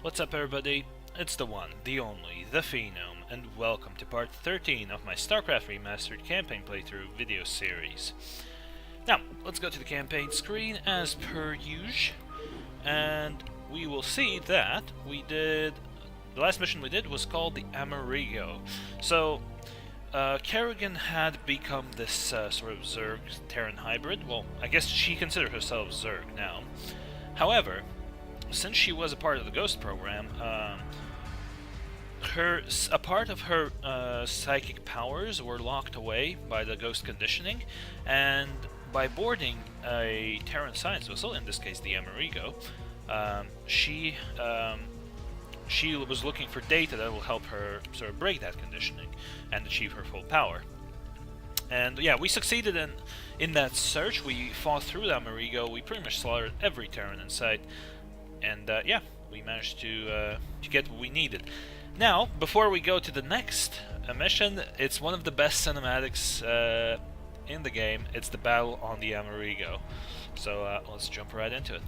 What's up everybody, it's the one, the only, the Phenome, and welcome to part 13 of my Starcraft Remastered campaign playthrough video series. Now, let's go to the campaign screen as per usual, and we will see that the last mission we did was called the Amerigo. So, Kerrigan had become this sort of Zerg Terran hybrid. Well, I guess she considers herself Zerg now. However, since she was a part of the Ghost program, a part of her psychic powers were locked away by the Ghost conditioning, and by boarding a Terran science vessel, in this case the Amerigo, she was looking for data that will help her sort of break that conditioning and achieve her full power. And yeah, we succeeded in that search. We fought through the Amerigo. We pretty much slaughtered every Terran in sight. And yeah, we managed to get what we needed. Now, before we go to the next mission, it's one of the best cinematics in the game. It's the battle on the Amerigo. So let's jump right into it.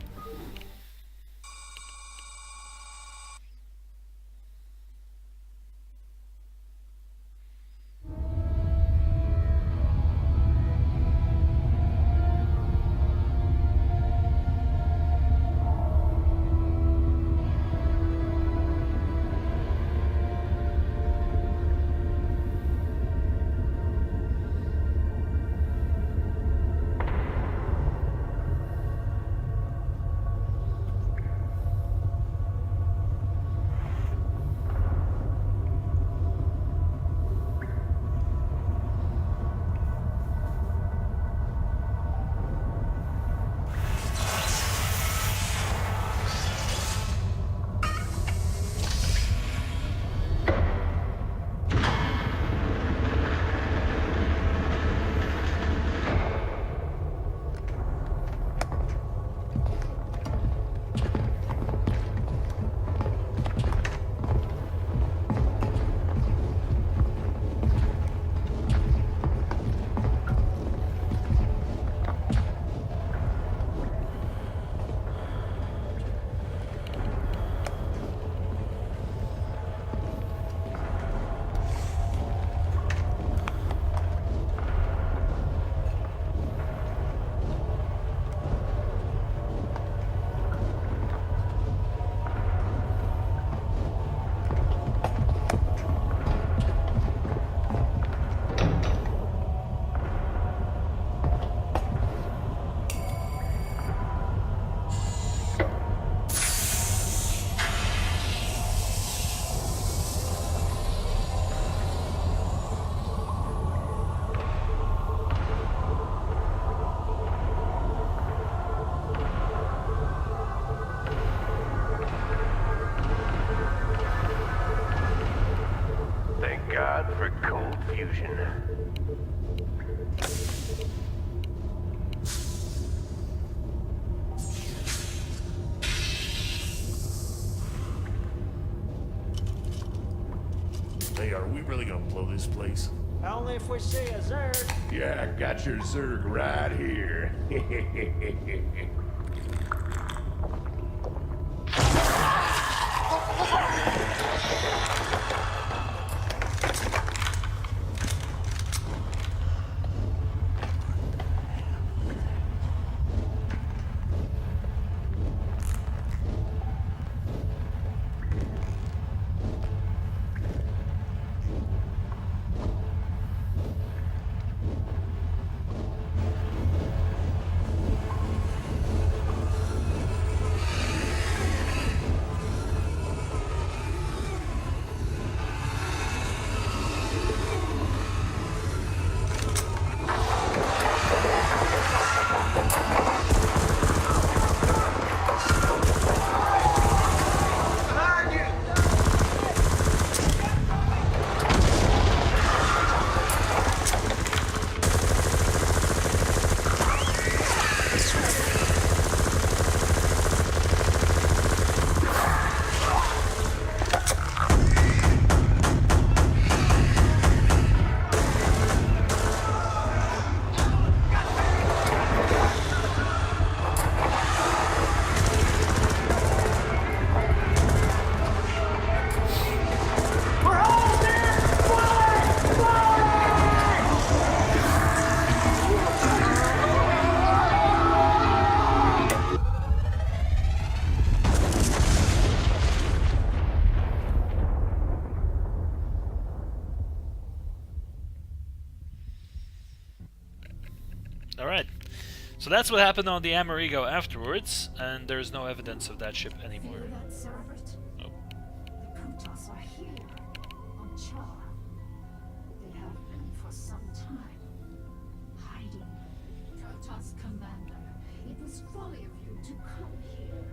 For cold fusion. Hey, are we really gonna blow this place? Only if we see a Zerg. Yeah, I got your Zerg right here. Alright. So that's what happened on the Amerigo afterwards, and there's no evidence of that ship anymore. Feel that, Servant? Oh. The Protoss are here, on Char. They have been for some time, hiding. Protoss Commander, it was folly of you to come here,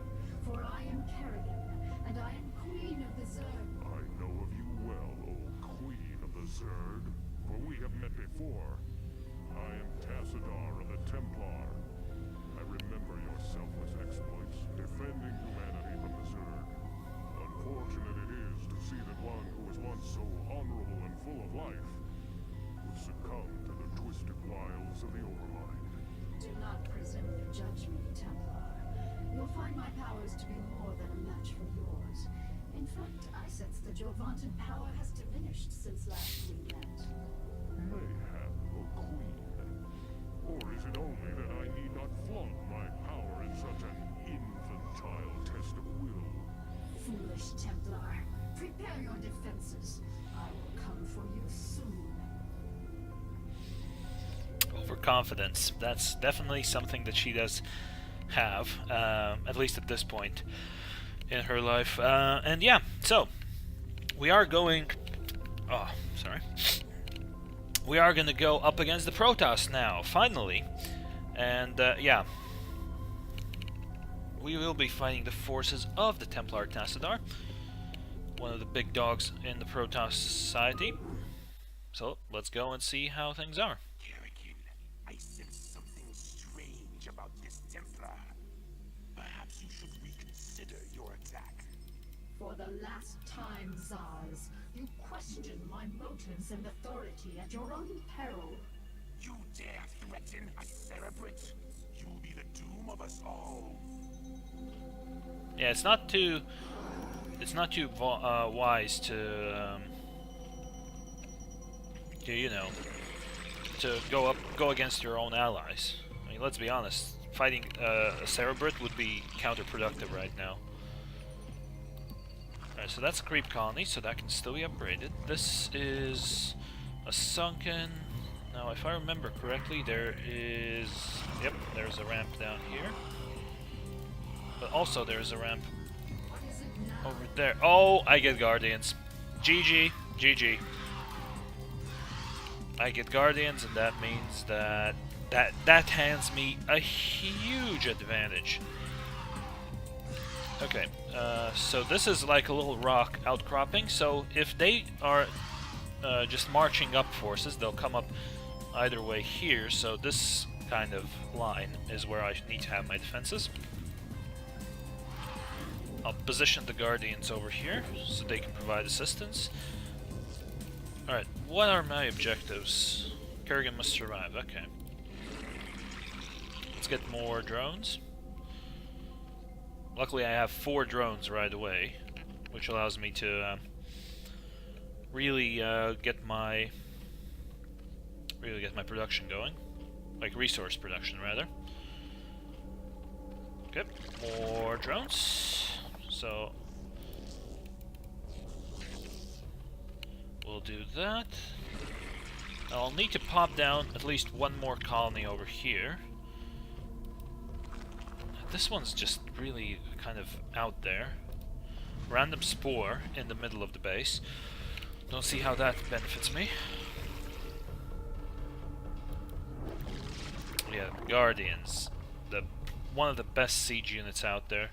for I am Kerrigan, and I am Queen of the Zerg. I know of you well, old Queen of the Zerg, for we have met before. I am Tassadar of the Templar. I remember your selfless exploits, defending humanity from the Zerg. Unfortunate it is to see that one who was once so honorable and full of life would succumb to the twisted wiles of the Overmind. Do not presume to judge me, Templar. You'll find my powers to be more than a match for yours. In fact, I sense that your vaunted power has diminished since last we met. Mayhap, O Queen. Or is it only that I need not flaunt my power in such an infantile test of will? Foolish Templar. Prepare your defenses. I will come for you soon. Overconfidence. That's definitely something that she does have, at least at this point in her life. And yeah, so we are going... Oh, sorry. We are going to go up against the Protoss now, finally. And yeah, we will be fighting the forces of the Templar Tassadar, one of the big dogs in the Protoss society. So let's go and see how things are. Kerrigan, I sense something strange about this Templar. Perhaps you should reconsider your attack. For the last time, Zaz, you question my motives and authority at your own peril. You dare threaten a Cerebrate? You'll be the doom of us all. Yeah, it's not too wise to you know, to go against your own allies. I mean, let's be honest, fighting a Cerebrate would be counterproductive right now. Alright, so that's a creep colony, so that can still be upgraded. This is a sunken... Now, if I remember correctly, there is... Yep, there's a ramp down here. But also there's a ramp over there. Oh, I get Guardians. GG. GG. I get Guardians, and that means that that hands me a huge advantage. Okay, so this is like a little rock outcropping, so if they are just marching up forces, they'll come up either way here, so this kind of line is where I need to have my defenses. I'll position the Guardians over here, so they can provide assistance. Alright, what are my objectives? Kerrigan must survive, okay. Let's get more drones. Luckily I have 4 drones right away, which allows me to really get my production going. Like resource production rather. Okay, more drones. So we'll do that. I'll need to pop down at least one more colony over here. This one's just really kind of out there. Random spore in the middle of the base. Don't see how that benefits me. Yeah, Guardians. One of the best siege units out there.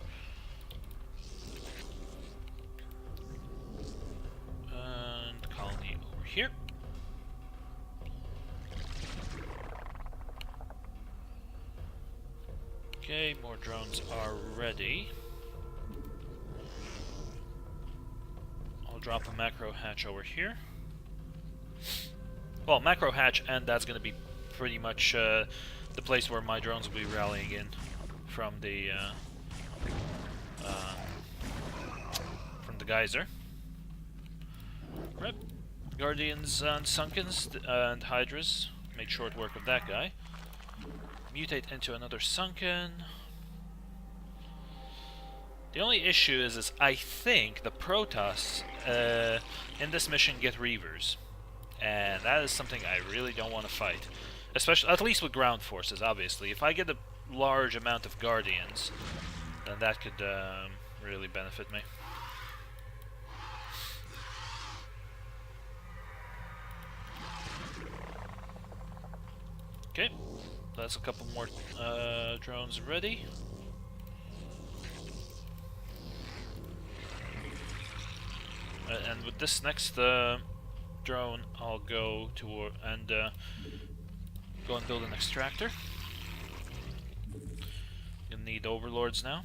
And colony over here. Okay, more drones are ready. I'll drop a macro hatch over here. Well, macro hatch, and that's going to be pretty much the place where my drones will be rallying in from the geyser. Right, Guardians and Sunkens and Hydras made short work of that guy. Mutate into another Sunken. The only issue is I think the Protoss in this mission get Reavers, and that is something I really don't want to fight. Especially, at least with ground forces, obviously. If I get a large amount of guardians, then that could really benefit me. Okay, that's a couple more drones ready. And with this next drone, I'll go toward and go and build an extractor. Gonna need overlords now.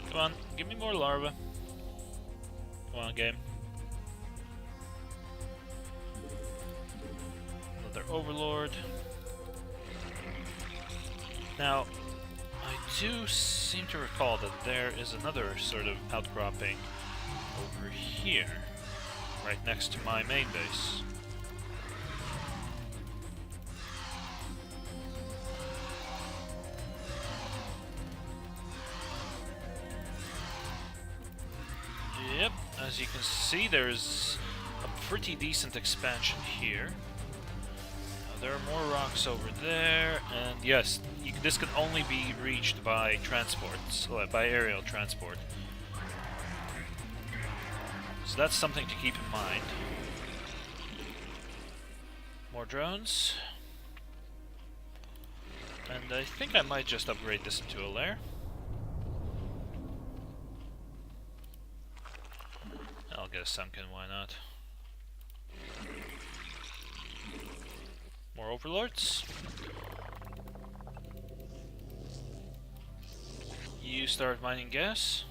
Come on, give me more larvae. Come on, game. Another overlord. Now, I do seem to recall that there is another sort of outcropping over here, right next to my main base. Yep, as you can see, there's a pretty decent expansion here. There are more rocks over there, and yes, this can only be reached by transports, by aerial transport. So that's something to keep in mind. More drones. And I think I might just upgrade this into a lair. I'll get a sunken, why not? More overlords. You start mining gas.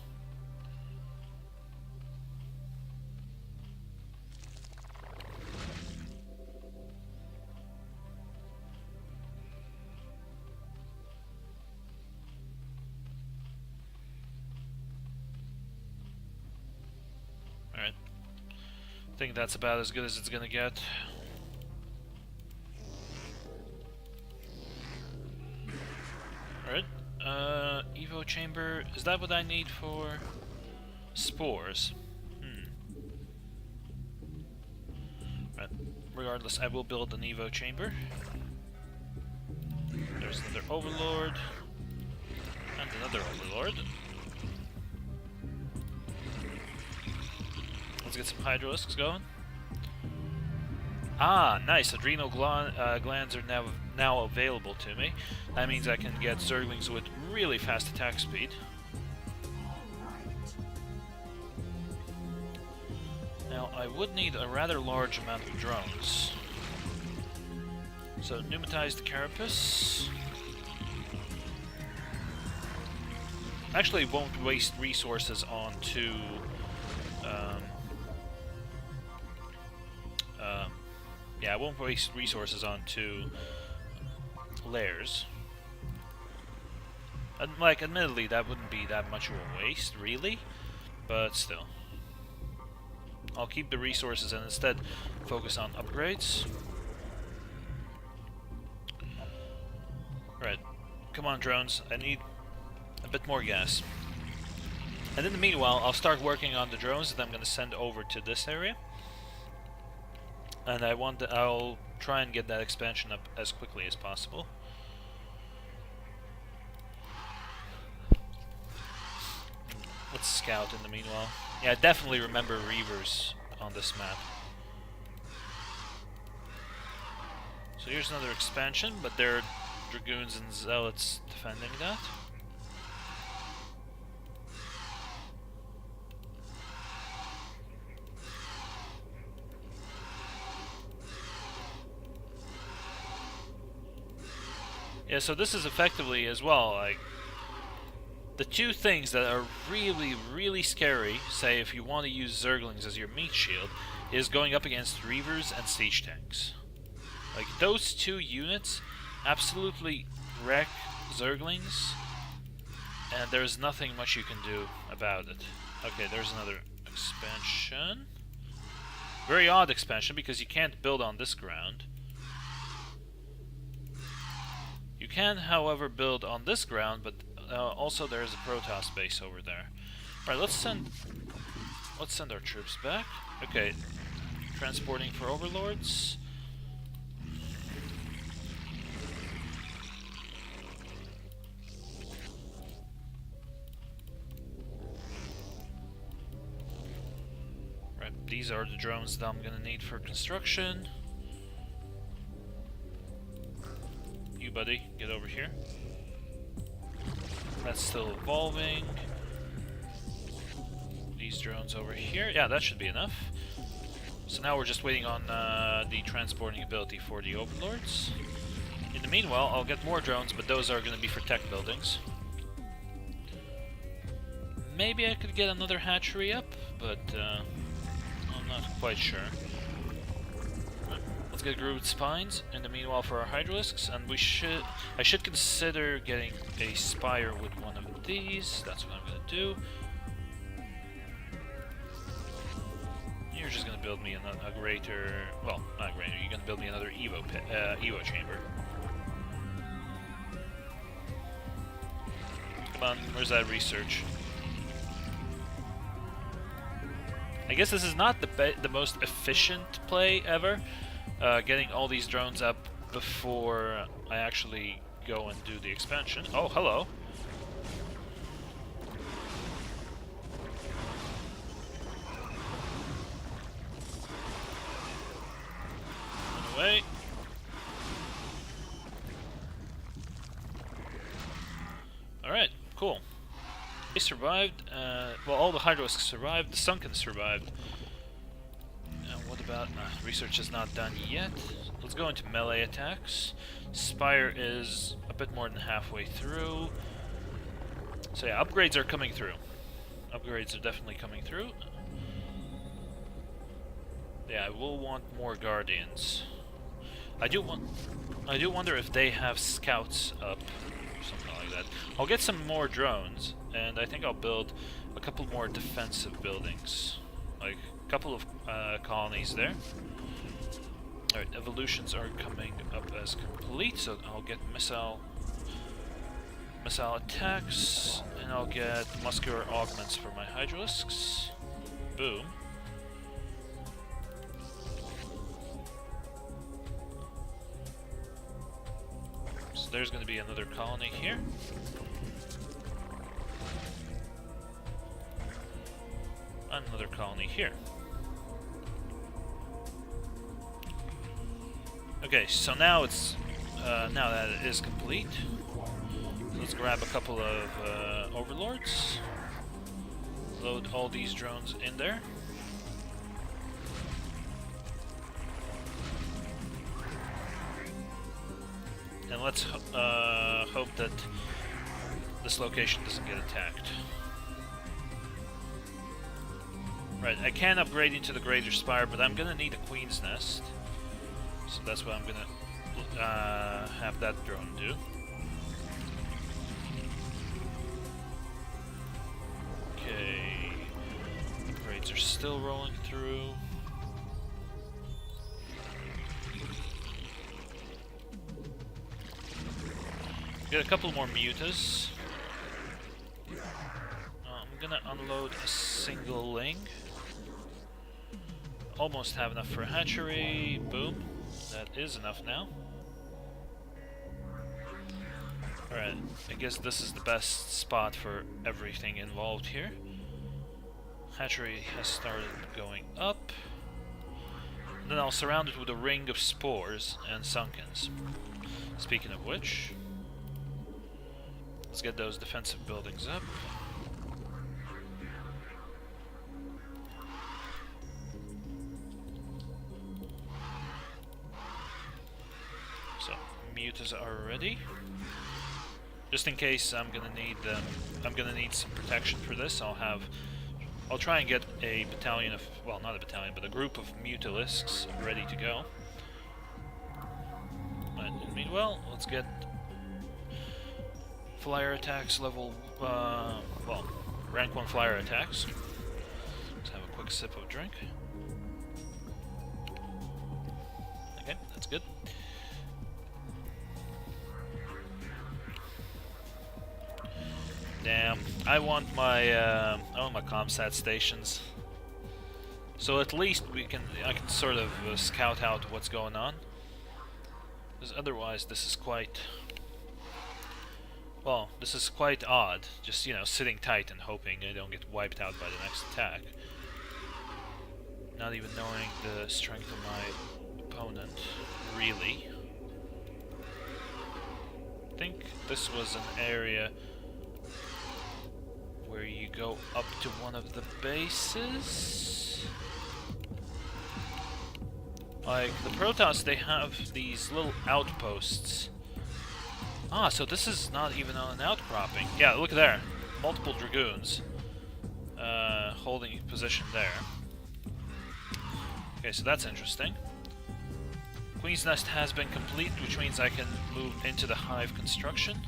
Alright. I think that's about as good as it's gonna get. Alright, Evo chamber, is that what I need for spores? Right, regardless, I will build an Evo chamber. There's another overlord, and another overlord. Let's get some hydralisks going. Ah, nice. Adrenal glands are now available to me. That means I can get Zerglings with really fast attack speed. Now, I would need a rather large amount of drones. So, pneumatize the carapace. Actually, won't waste resources on two... yeah, I won't waste resources on two lairs. Like, admittedly, that wouldn't be that much of a waste, really, but still. I'll keep the resources and instead focus on upgrades. Right, come on drones, I need a bit more gas. And in the meanwhile, I'll start working on the drones that I'm going to send over to this area. And I'll try and get that expansion up as quickly as possible. Let's scout in the meanwhile. Yeah, I definitely remember Reavers on this map. So here's another expansion, but there are Dragoons and Zealots defending that. Yeah, so this is effectively as well, like, the two things that are really, really scary, say if you want to use Zerglings as your meat shield, is going up against Reavers and Siege Tanks. Like, those two units absolutely wreck Zerglings, and there's nothing much you can do about it. Okay, there's another expansion. Very odd expansion, because you can't build on this ground. You can, however, build on this ground, but also there's a Protoss base over there. Right, let's send our troops back. Okay, transporting for overlords. Right, these are the drones that I'm gonna need for construction. You, buddy, get over here. That's still evolving. These drones over here. Yeah, that should be enough. So now we're just waiting on the transporting ability for the overlords. In the meanwhile, I'll get more drones, but those are going to be for tech buildings. Maybe I could get another hatchery up, but I'm not quite sure. Let's get Grooved Spines in the meanwhile for our Hydralisks, and I should consider getting a Spire with one of these. That's what I'm going to do. You're just going to build me a greater... Well, not greater, you're going to build me another Evo chamber. Come on, where's that research? I guess this is not the most efficient play ever, getting all these drones up before I actually go and do the expansion. Oh, hello. Run away. Alright, cool. They survived. Well, all the Hydralisks survived. The Sunken survived. What about... research is not done yet. Let's go into melee attacks. Spire is a bit more than halfway through. So yeah, upgrades are coming through. Upgrades are definitely coming through. Yeah, I will want more Guardians. I do wonder if they have scouts up. Something like that. I'll get some more drones, and I think I'll build a couple more defensive buildings. Like a couple of colonies there. Alright, evolutions are coming up as complete, so I'll get missile attacks, and I'll get muscular augments for my Hydralisks. Boom. So there's going to be another colony here. Another colony here. Okay, so now it's now that it is complete, let's grab a couple of overlords. Load all these drones in there. And let's hope that this location doesn't get attacked. Right, I can upgrade into the Greater Spire, but I'm gonna need a Queen's Nest. So that's what I'm gonna have that drone do. Okay, upgrades are still rolling through. Get a couple more mutas. I'm gonna unload a single ling. Almost have enough for a hatchery. Boom. That is enough now. Alright, I guess this is the best spot for everything involved here. Hatchery has started going up. Then I'll surround it with a ring of spores and sunkens. Speaking of which, let's get those defensive buildings up. So, mutas are ready. Just in case I'm gonna need some protection for this. I'll try and get a battalion of, well, not a battalion, but a group of mutalisks ready to go. But meanwhile, let's get flyer attacks level, well, rank 1 flyer attacks. Let's have a quick sip of drink. Okay, that's good. Damn, I want my comsat stations. So at least I can sort of scout out what's going on. Because otherwise this is quite... Well, this is quite odd. Just, you know, sitting tight and hoping I don't get wiped out by the next attack. Not even knowing the strength of my opponent, really. I think this was an area where you go up to one of the bases. Like, the Protoss, they have these little outposts. Ah, so this is not even on an outcropping. Yeah, look there. Multiple Dragoons. Holding position there. Okay, so that's interesting. Queen's Nest has been complete, which means I can move into the hive construction.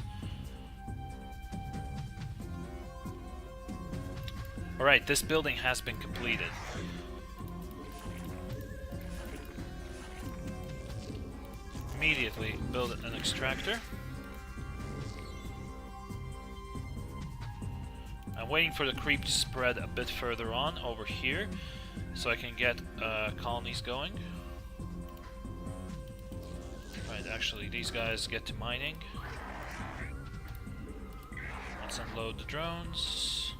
Alright, this building has been completed. Immediately build an extractor. I'm waiting for the creep to spread a bit further on over here, so I can get colonies going. Right, actually these guys get to mining. Let's unload the drones.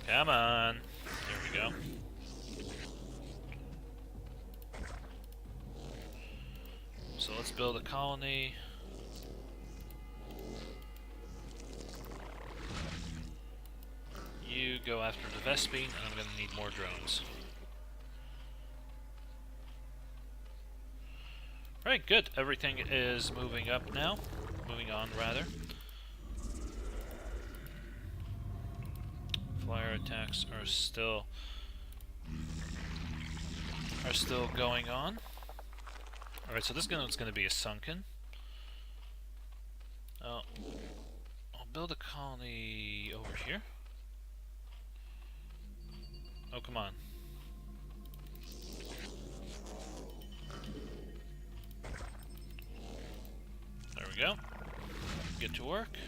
Come on. There we go. So let's build a colony. You go after the Vespine, and I'm going to need more drones. Alright, good. Everything is moving up now. Moving on, rather. Flyer attacks are still going on. Alright, so this one's going to be a sunken. I'll build a colony over here. Oh, come on. There we go. Get to work.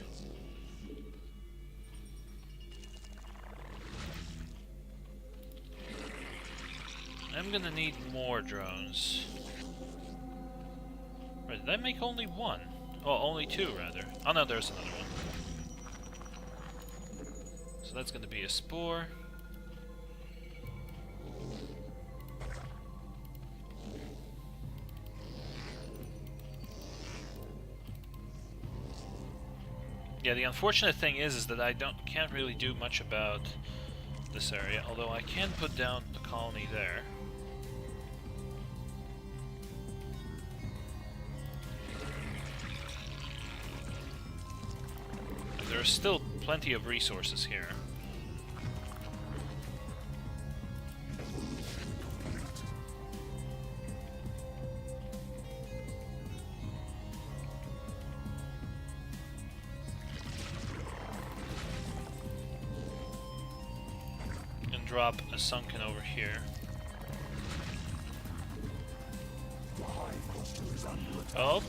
I'm gonna need more drones. Right, did I make only one? Oh, only two, rather. Oh no, there's another one. So that's gonna be a spore. Yeah, the unfortunate thing is that I can't really do much about this area, although I can put down the colony there. There are still plenty of resources here. And drop a sunken over here. Oh.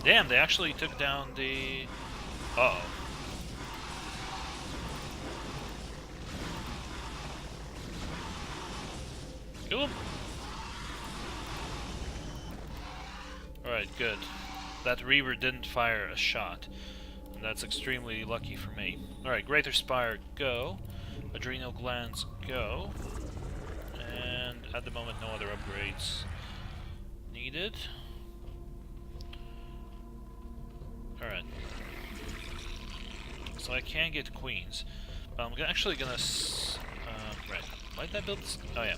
Damn, they actually took down the... Uh-oh. Kill him. Alright, good. That Reaver didn't fire a shot. And that's extremely lucky for me. Alright, Greater Spire, go. Adrenal Glands, go. And at the moment, no other upgrades needed. Alright. So I can get queens. But I'm actually gonna... right. Why did I build this? Oh, yeah.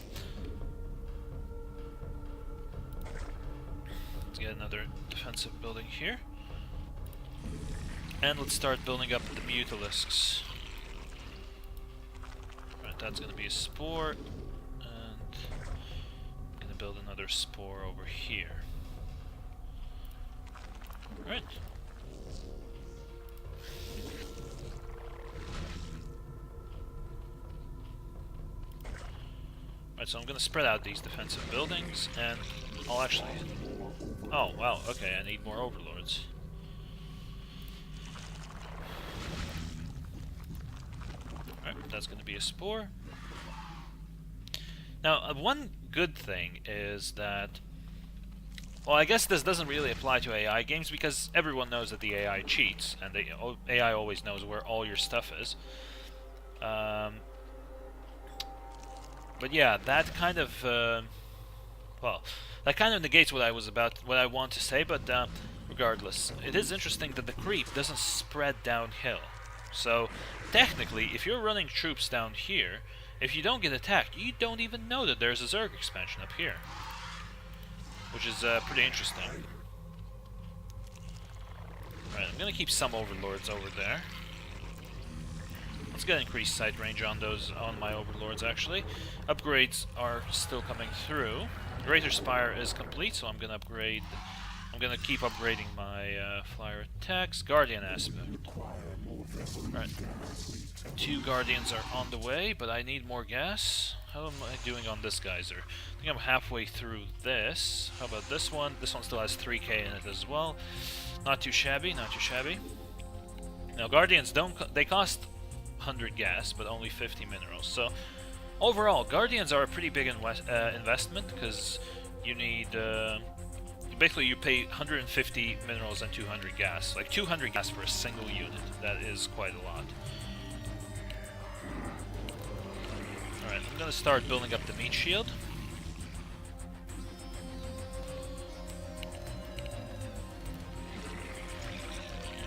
Let's get another defensive building here. And let's start building up the Mutalisks. Right, that's gonna be a spore. And I'm gonna build another spore over here. Alright. Right, so I'm gonna spread out these defensive buildings, and I'll actually... Oh, wow, okay, I need more overlords. Alright, that's gonna be a spore. Now, one good thing is that... Well, I guess this doesn't really apply to AI games, because everyone knows that the AI cheats, and the AI always knows where all your stuff is. But yeah, that kind of... well, that kind of negates what I want to say, but regardless, it is interesting that the creep doesn't spread downhill. So, technically, if you're running troops down here, if you don't get attacked, you don't even know that there's a Zerg expansion up here. Which is pretty interesting. Right, I'm gonna keep some overlords over there. Let's get increased sight range on my overlords actually. Upgrades are still coming through. Greater Spire is complete, so I'm gonna keep upgrading my flyer attacks. Guardian aspect. Right. 2 Guardians are on the way, but I need more gas. How am I doing on this geyser? I think I'm halfway through this. How about this one? This one still has 3k in it as well. Not too shabby, not too shabby. Now Guardians they cost 100 gas, but only 50 minerals. So overall, Guardians are a pretty big investment, because you need... basically you pay 150 minerals and 200 gas. Like 200 gas for a single unit. That is quite a lot. Alright, I'm gonna start building up the meat shield.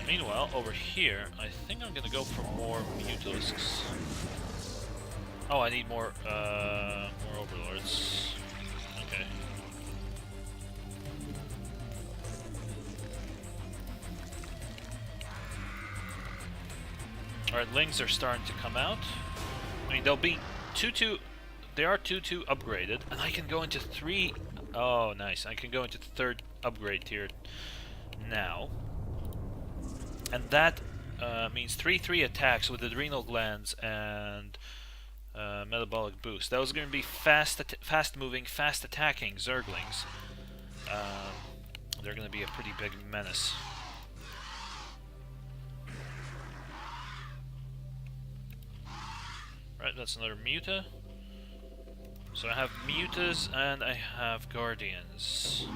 Meanwhile, over here, I think I'm gonna go for more Mutalisks. Oh, I need more overlords. Okay. Alright, Lings are starting to come out. I mean, they'll be 2-2... They are 2-2 upgraded, and I can go into 3... Oh, nice. I can go into the 3rd upgrade tier now. And that means 3-3 attacks with adrenal glands and metabolic boost. That was going to be fast-moving, fast-attacking Zerglings. They're going to be a pretty big menace. Right, that's another Muta. So I have Mutas and I have Guardians.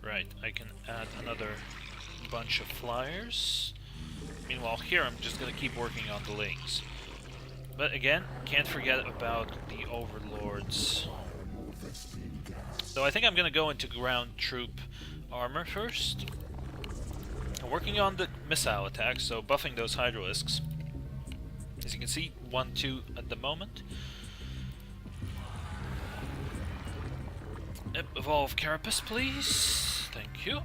Right, I can add another bunch of flyers. Meanwhile, here I'm just gonna keep working on the Lings. But again, can't forget about the Overlords. So I think I'm gonna go into ground troop armor first. I'm working on the missile attacks, so buffing those Hydralisks. As you can see, 1-2 at the moment. Evolve Carapace, please. Thank you.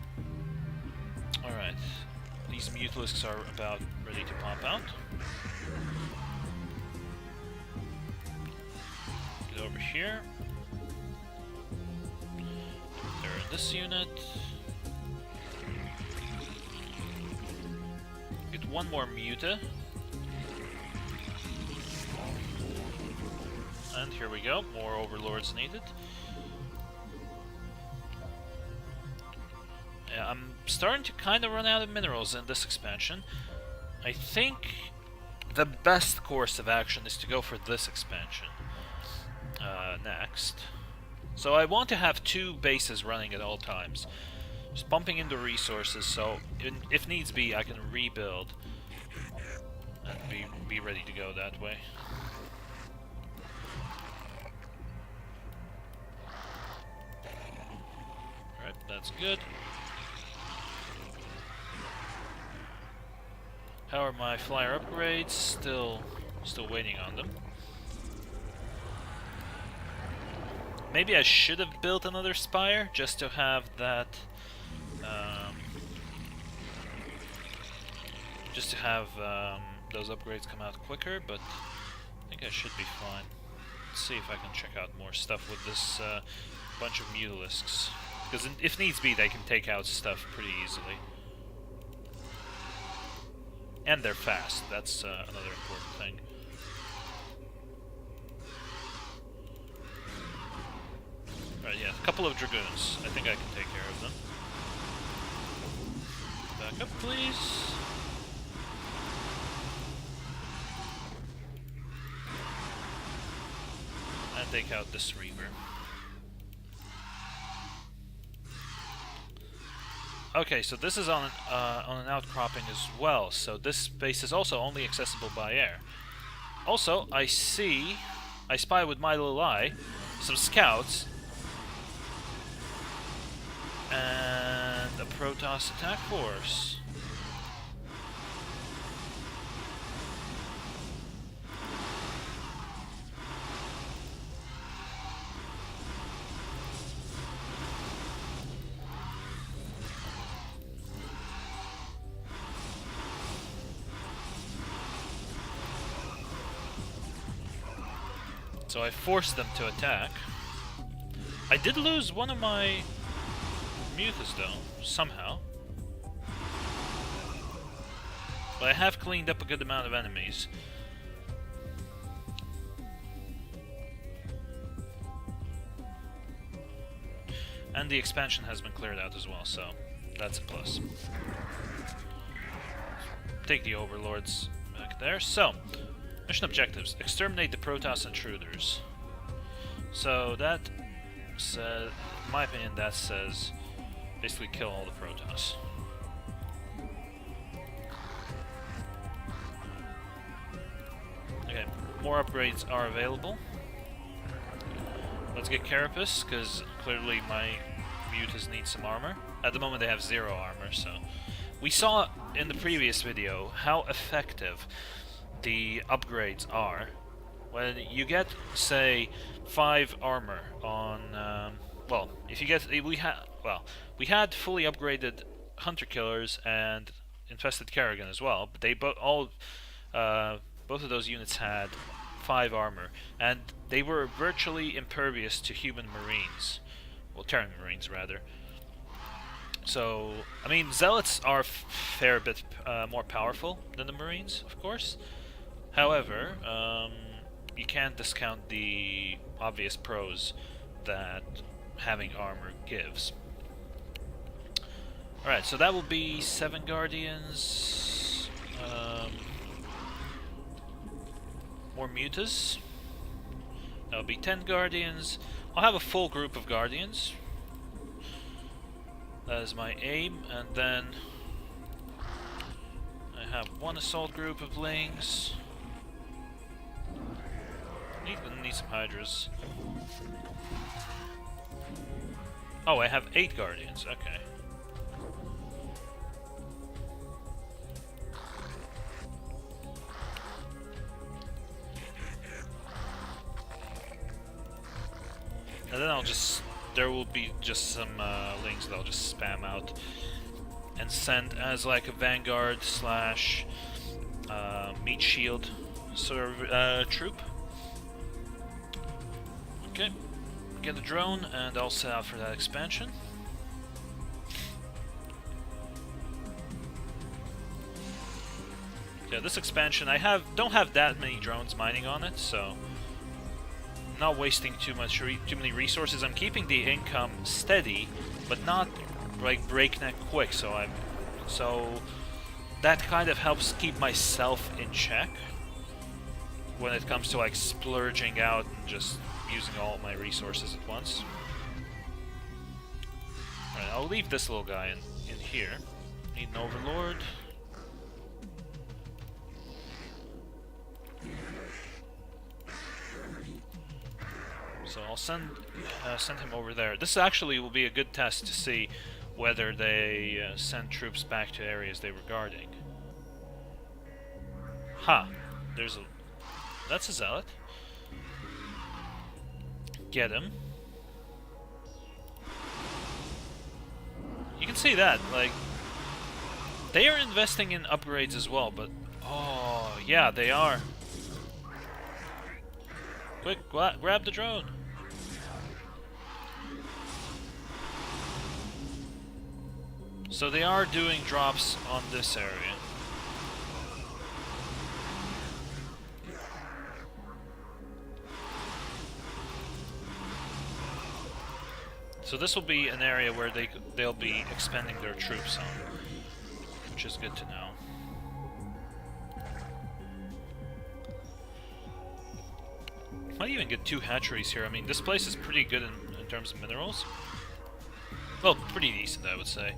Alright. These Mutalisks are about ready to pop out. Get over here. They're in this unit. Get one more Muta. And here we go, more Overlords needed. Yeah, I'm starting to kind of run out of minerals in this expansion. I think the best course of action is to go for this expansion next. So I want to have 2 bases running at all times. Just pumping in the resources, so if needs be, I can rebuild and be ready to go that way. Alright, that's good. How are my flyer upgrades? Still waiting on them. Maybe I should have built another spire just to have that. Just to have those upgrades come out quicker, but I think I should be fine. Let's see if I can check out more stuff with this bunch of Mutalisks. Because if needs be, they can take out stuff pretty easily. And they're fast. That's another important thing. Right, yeah, a couple of dragoons. I think I can take care of them. Back up, please. And take out this Reaver. Okay, so this is on an outcropping as well, so this space is also only accessible by air. Also, I spy with my little eye, some scouts, and a Protoss attack force. So I forced them to attack. I did lose one of my mutas though, somehow. But I have cleaned up a good amount of enemies. And the expansion has been cleared out as well, so that's a plus. Take the overlords back there. So, mission objectives. Exterminate the Protoss intruders. So that says, in my opinion, that says basically kill all the Protoss. Okay, more upgrades are available. Let's get Carapace, because clearly my mutas need some armor. At the moment they have 0 armor, so... We saw in the previous video how effective the upgrades are. When you get, say, 5 armor on... well, if you get... We had fully upgraded Hunter Killers and Infested Kerrigan as well, but they both of those units had 5 armor, and they were virtually impervious to human Marines. Well, Terran Marines, rather. So, I mean, Zealots are a fair bit more powerful than the Marines, of course. However, you can't discount the obvious pros that having armor gives. Alright, so that will be 7 Guardians, more mutas. That'll be 10 Guardians. I'll have a full group of Guardians. That is my aim, and then I have 1 assault group of Lings. Need some Hydras. Oh, I have 8 Guardians, okay. And then there will be just some links that I'll just spam out and send as like a Vanguard slash meat shield sort of troop. Okay, get the drone and I'll set out for that expansion. Yeah, this expansion don't have that many drones mining on it, so not wasting too many resources. I'm keeping the income steady, but not like breakneck quick. So that kind of helps keep myself in check when it comes to like splurging out and just using all my resources at once. Alright, I'll leave this little guy in here. Need an overlord. So I'll send him over there. This actually will be a good test to see whether they send troops back to areas they were guarding. Ha! That's a zealot. Get him. You can see that, like, they are investing in upgrades as well, but oh yeah, they are. Quick, grab the drone. So they are doing drops on this area. So this will be an area where they'll be expanding their troops on, which is good to know. Might even get 2 hatcheries here. I mean, this place is pretty good in terms of minerals. Well, pretty decent, I would say.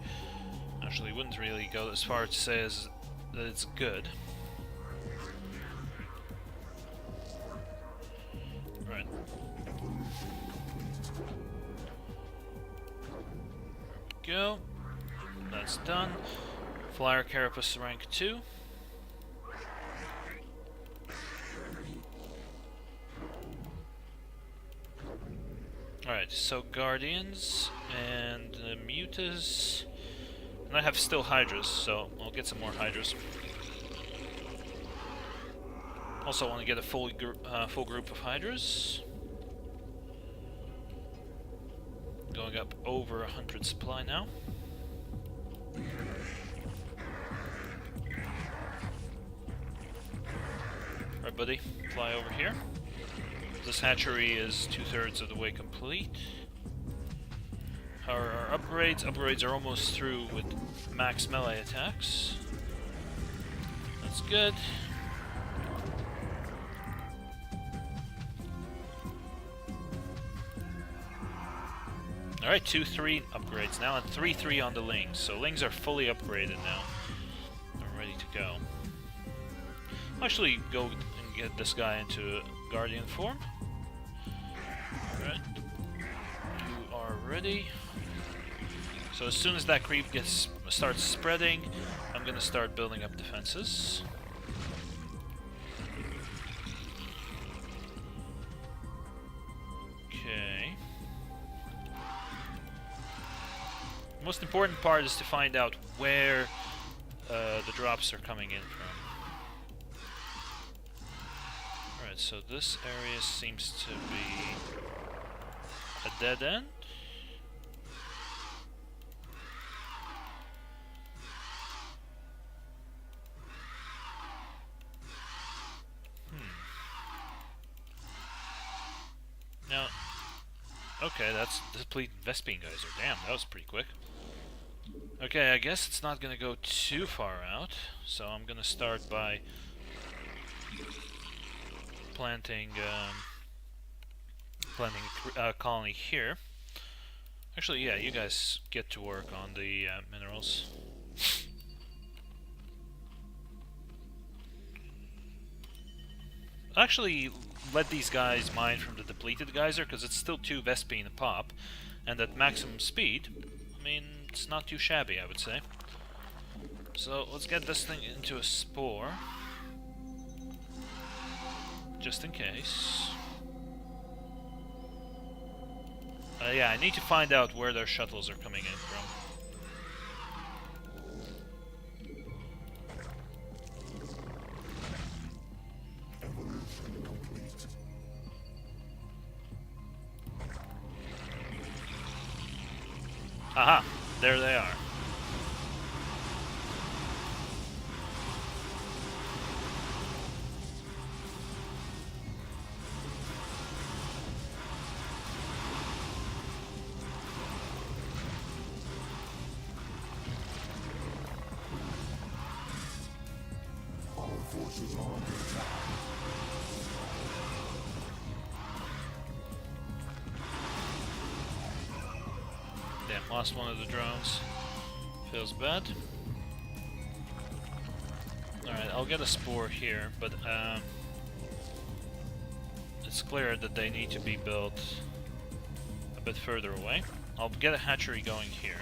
Actually, wouldn't really go as far to say as that it's good. Right. There we go. That's done. Flyer Carapace rank 2. Alright, so Guardians and Mutas. And I have still Hydras, so I'll get some more Hydras. Also want to get a full group of Hydras. Going up over 100 supply now. Alright, buddy, fly over here. This hatchery is 2/3 of the way complete. Our upgrades are almost through with max melee attacks. That's good. Alright, 2-3 upgrades now, and 3-3 on the Lings. So Lings are fully upgraded now. They're ready to go. I'll actually go and get this guy into Guardian form. Alright. You are ready. So as soon as that creep starts spreading, I'm gonna start building up defenses. Okay. The most important part is to find out where the drops are coming in from. Alright, so this area seems to be a dead end. Now, okay, that's the complete Vespine geyser. Damn, that was pretty quick. Okay, I guess it's not gonna go too far out, so I'm gonna start by planting a colony here. Actually, yeah, you guys get to work on the minerals. Actually, let these guys mine from the depleted geyser, because it's still 2 Vespine a pop, and at maximum speed, I mean, it's not too shabby, I would say. So, let's get this thing into a spore. Just in case. Yeah, I need to find out where their shuttles are coming in from. Aha! There they are. Our forces are under attack. Damn, lost one of the drones. Feels bad. Alright, I'll get a spore here, but it's clear that they need to be built a bit further away. I'll get a hatchery going here.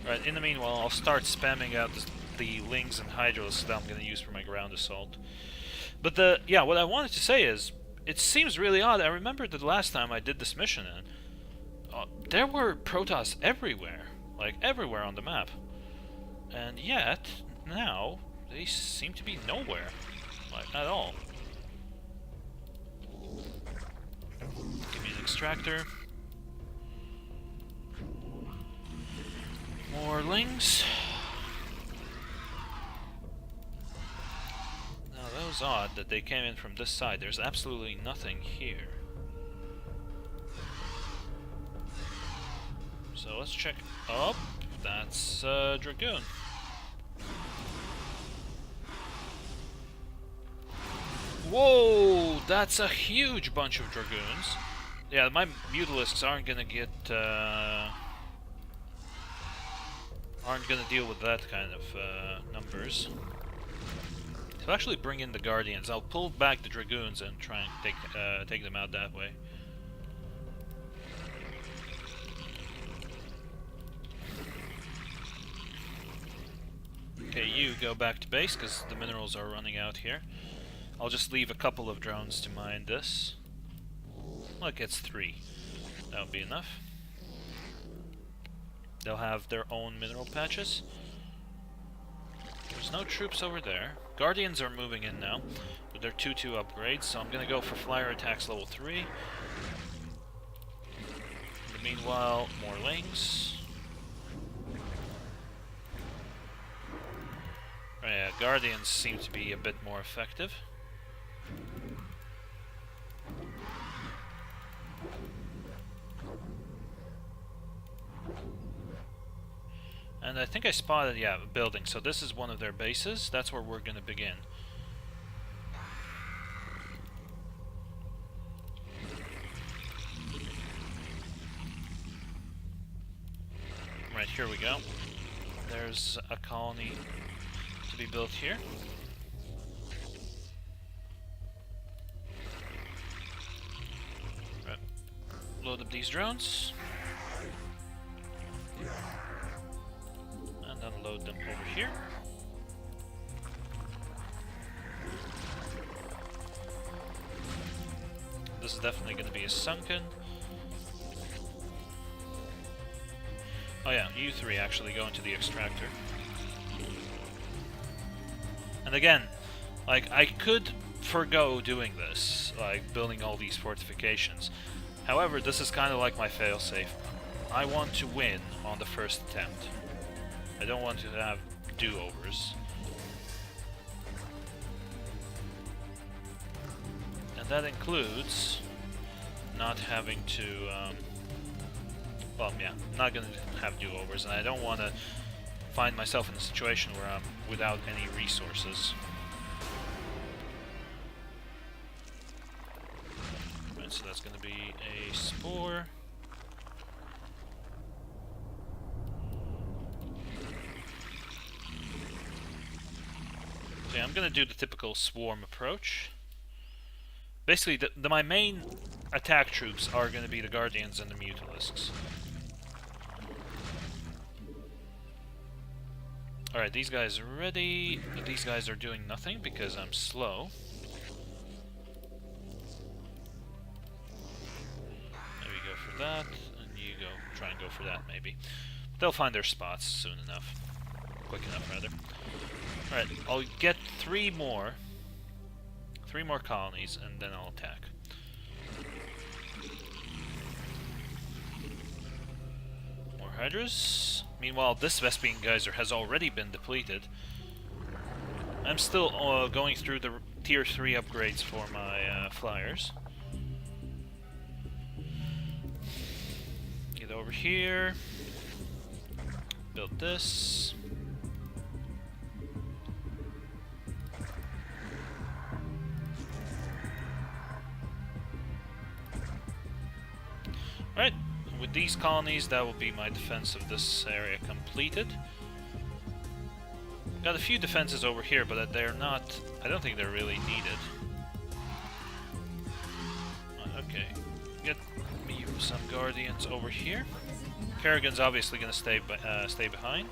Right, in the meanwhile, I'll start spamming out the Lings and Hydras that I'm going to use for my ground assault. But what I wanted to say is, it seems really odd. I remember that the last time I did this mission, there were Protoss everywhere. Like, everywhere on the map. And yet, now, they seem to be nowhere. Like, at all. Give me an extractor. More Lings. Now, that was odd that they came in from this side. There's absolutely nothing here. So let's check. Oh, that's Dragoon. Whoa, that's a huge bunch of Dragoons. Yeah, my Mutalisks aren't gonna get, aren't gonna deal with that kind of numbers. So actually bring in the Guardians. I'll pull back the Dragoons and try and take them out that way. Okay, you go back to base because the minerals are running out here. I'll just leave a couple of drones to mine this. Well, it gets 3. That would be enough. They'll have their own mineral patches. There's no troops over there. Guardians are moving in now with their 2-2 upgrades, so I'm gonna go for flyer attacks level 3. In the meanwhile, more lings. Yeah, Guardians seem to be a bit more effective. And I think I spotted, yeah, a building. So this is one of their bases. That's where we're going to begin. Right, here we go. There's a colony to be built here. Right. Load up these drones. And unload them over here. This is definitely going to be a sunken. Oh yeah, you 3 actually go into the extractor. And again, like, I could forgo doing this, like building all these fortifications. However, this is kind of like my failsafe. I want to win on the first attempt. I don't want to have do-overs. And that includes not having to, well, yeah, I'm not gonna have do-overs, and I don't want to find myself in a situation where I'm without any resources. Right, so that's gonna be a spore. So yeah, I'm gonna do the typical swarm approach. Basically, my main attack troops are gonna be the Guardians and the Mutalisks. Alright, these guys are ready. These guys are doing nothing because I'm slow. Maybe go for that, and you go try and go for that maybe. They'll find their spots soon enough. Quick enough, rather. Alright, I'll get 3 more colonies, and then I'll attack. More Hydras. Meanwhile, this Vespian Geyser has already been depleted. I'm still going through the tier 3 upgrades for my flyers. Get over here. Build this. Alright, with these colonies, that will be my defense of this area completed. Got a few defenses over here, but they're not... I don't think they're really needed. Okay, get me some Guardians over here. Kerrigan's obviously going to stay behind.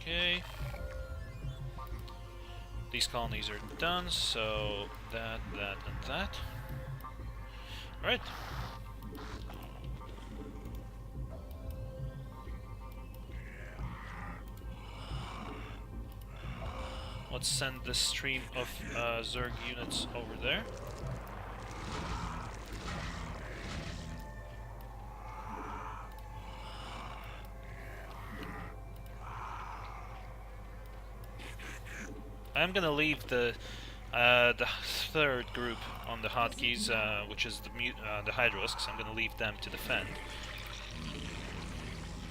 Okay. These colonies are done, so that, and that. Alright. Let's send this stream of Zerg units over there. I'm gonna leave the The third group on the hotkeys, which is the Hydralisks, I'm gonna leave them to defend.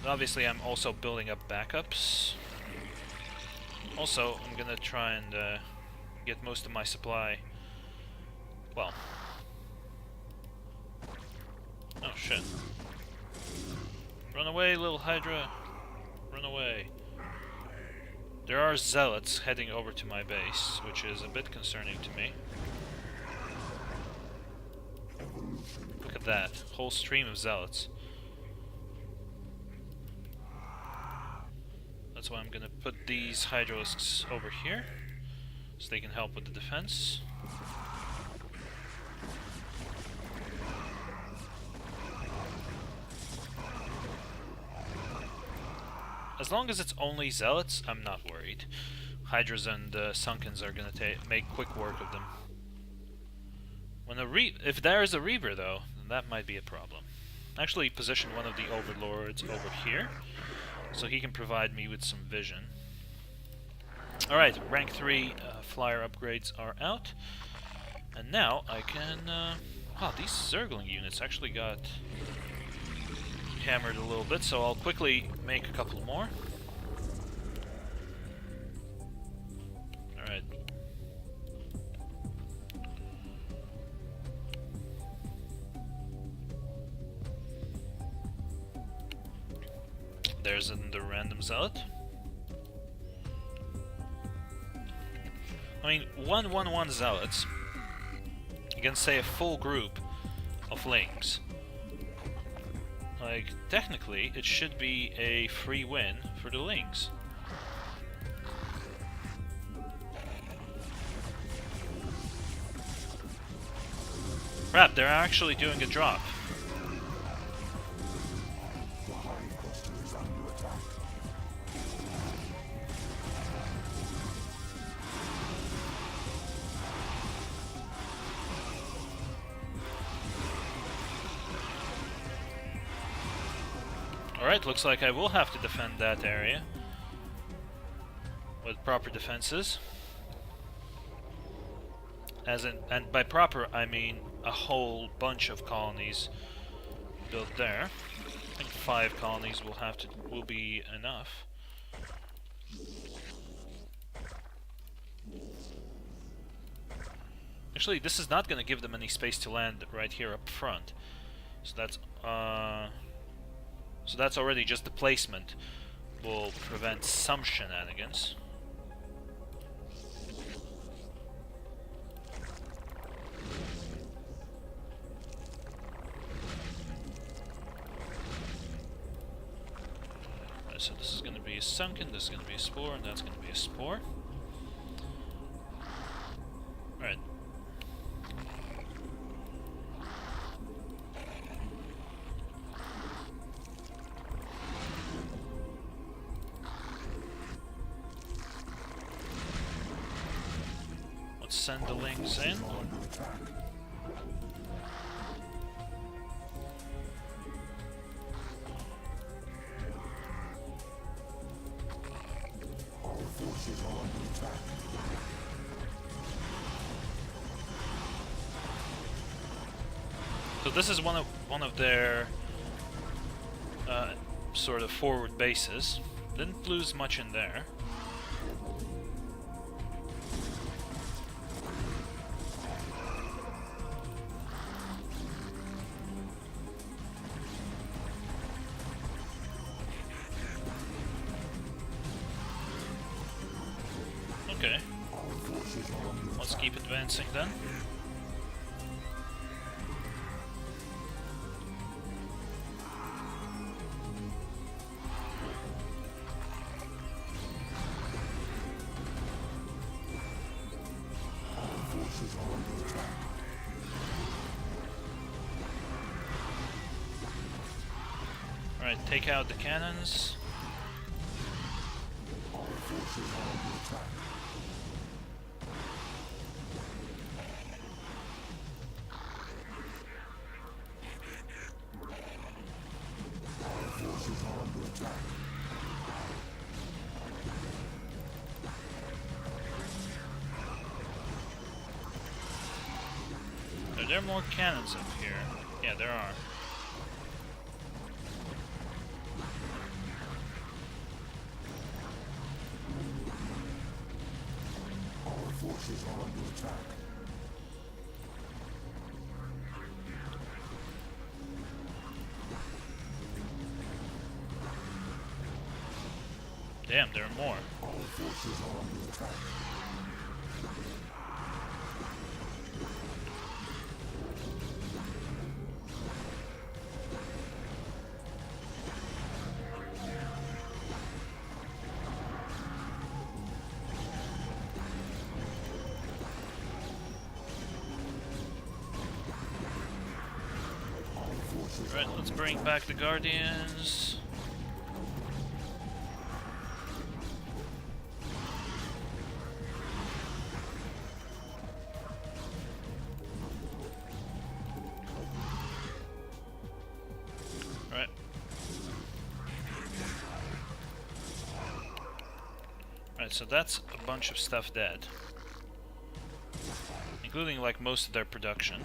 Obviously, I'm also building up backups. Also, I'm gonna try and get most of my supply. Well. Oh shit. Run away, little Hydra. Run away. There are zealots heading over to my base, which is a bit concerning to me. Look at that. Whole stream of zealots. That's why I'm gonna put these Hydralisks over here, so they can help with the defense. As long as it's only zealots, I'm not worried. Hydras and Sunkens are gonna make quick work of them. When if there is a Reaver, though, then that might be a problem. Actually, position one of the Overlords over here, so he can provide me with some vision. Alright, rank 3 flyer upgrades are out. And now I can... wow, these Zergling units actually got hammered a little bit, so I'll quickly make a couple more. Alright. There's the random zealot. I mean, 1-1-1 zealots against, say, a full group of lings. Like, technically, it should be a free win for the lings. Crap, they're actually doing a drop. Alright, looks like I will have to defend that area with proper defenses. And by proper, I mean a whole bunch of colonies built there. I think 5 colonies will be enough. Actually, this is not going to give them any space to land right here up front. So that's already just the placement will prevent some shenanigans. Right, so this is going to be a Sunken, this is going to be a Spore, and that's going to be a Spore. Alright. Send the lings in. So this is one of their sort of forward bases. Didn't lose much in there. Okay. Let's keep advancing then. Alright, take out the cannons. there more cannons up here? Yeah, there are. Our forces are under attack. Damn, there are more. Our forces are under attack. Right, let's bring back the Guardians. Right. Right, so that's a bunch of stuff dead. Including like most of their production.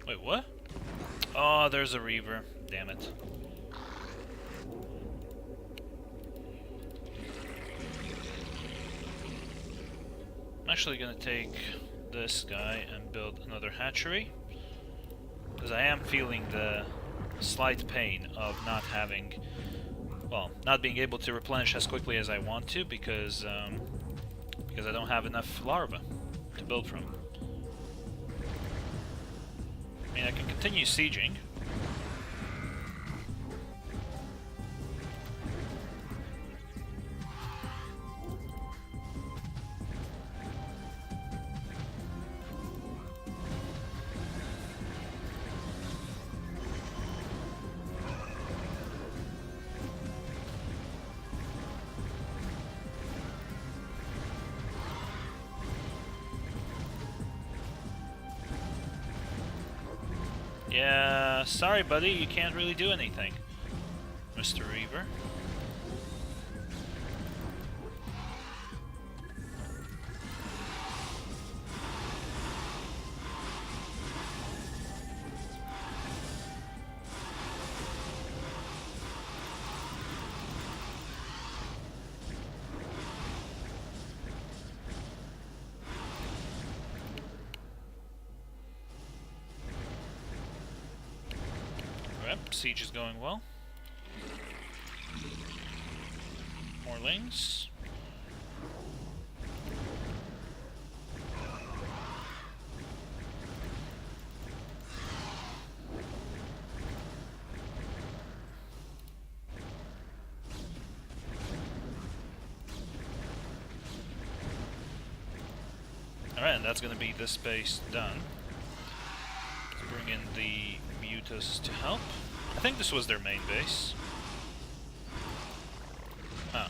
Wait, what? Oh, there's a Reaver. Damn it. I'm actually gonna take this guy and build another hatchery. Because I am feeling the slight pain of not having... well, not being able to replenish as quickly as I want to because I don't have enough larvae to build from. I mean, I can continue sieging. Yeah, sorry buddy, you can't really do anything, Mr. Reaver. Siege is going well. More lings. Alright, and that's going to be this base done. Let's bring in the Mutas to help. I think this was their main base. Huh.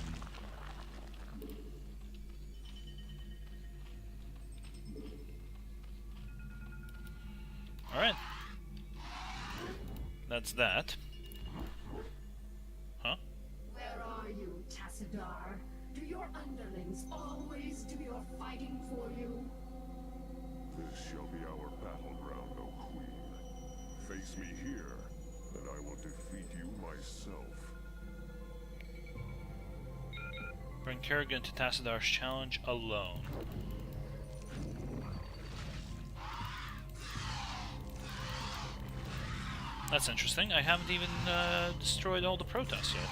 Alright. That's that. Huh? Where are you, Tassadar? Do your underlings always do your fighting for you? This shall be our battleground, O Queen. Face me here, and I will defeat you myself. Bring Kerrigan to Tassadar's challenge alone. That's interesting. I haven't even destroyed all the Protoss yet.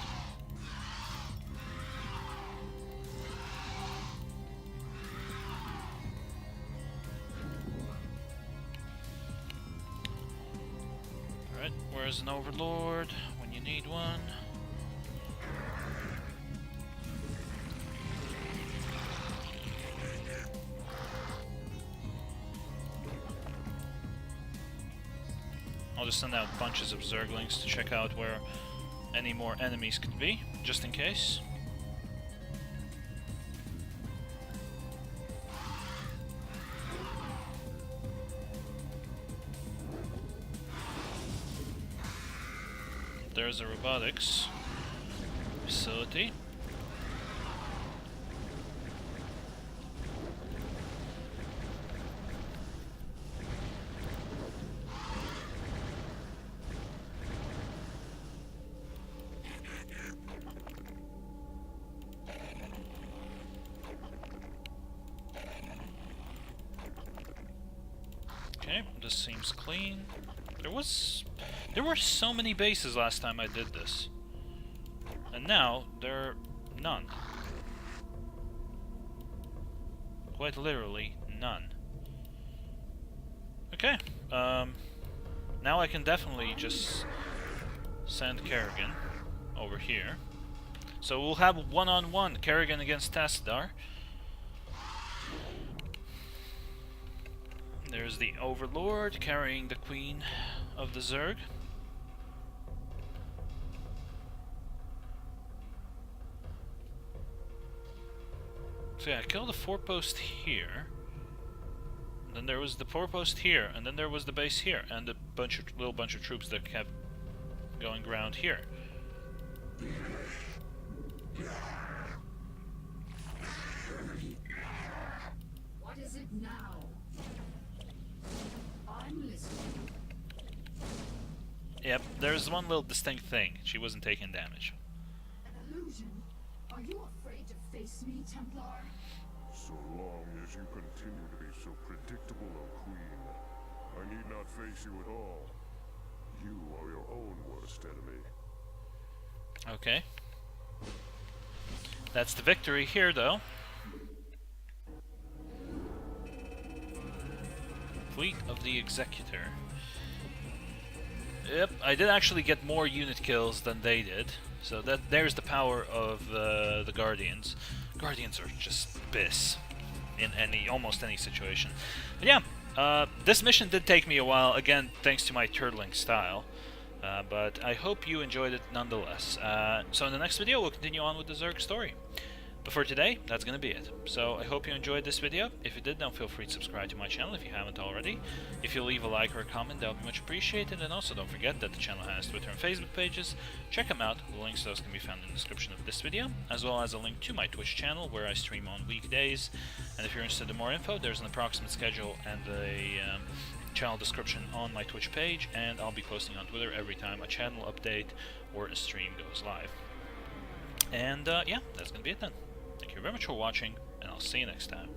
Alright, where's an Overlord when you need one? I'll just send out bunches of Zerglings to check out where any more enemies could be, just in case. There's a robotics facility. Okay, this seems clean. There were so many bases last time I did this. And now, there are none. Quite literally, none. Okay, now I can definitely just send Kerrigan over here. So we'll have one-on-one Kerrigan against Tassadar. There's the Overlord carrying the Queen of the Zerg. So yeah, I killed the forepost here. Then there was the forepost here, and then there was the base here, and a little bunch of troops that kept going around here. What is it now? I'm listening. Yep, there's one little distinct thing. She wasn't taking damage. An illusion? Are you afraid to face me, Templar? So long as you continue to be so predictable, O Queen, I need not face you at all. You are your own worst enemy. Okay. That's the victory here, though. Fleet of the Executor. Yep, I did actually get more unit kills than they did. So there's the power of the Guardians. Guardians are just piss in almost any situation. But yeah, this mission did take me a while, again, thanks to my turtling style. But I hope you enjoyed it nonetheless. So in the next video, we'll continue on with the Zerg story. But for today, that's going to be it. So I hope you enjoyed this video. If you did, then feel free to subscribe to my channel if you haven't already. If you leave a like or a comment, that would be much appreciated. And also don't forget that the channel has Twitter and Facebook pages. Check them out. The links to those can be found in the description of this video, as well as a link to my Twitch channel where I stream on weekdays. And if you're interested in more info, there's an approximate schedule and a channel description on my Twitch page, and I'll be posting on Twitter every time a channel update or a stream goes live. And yeah, that's going to be it then. Thank you very much for watching, and I'll see you next time.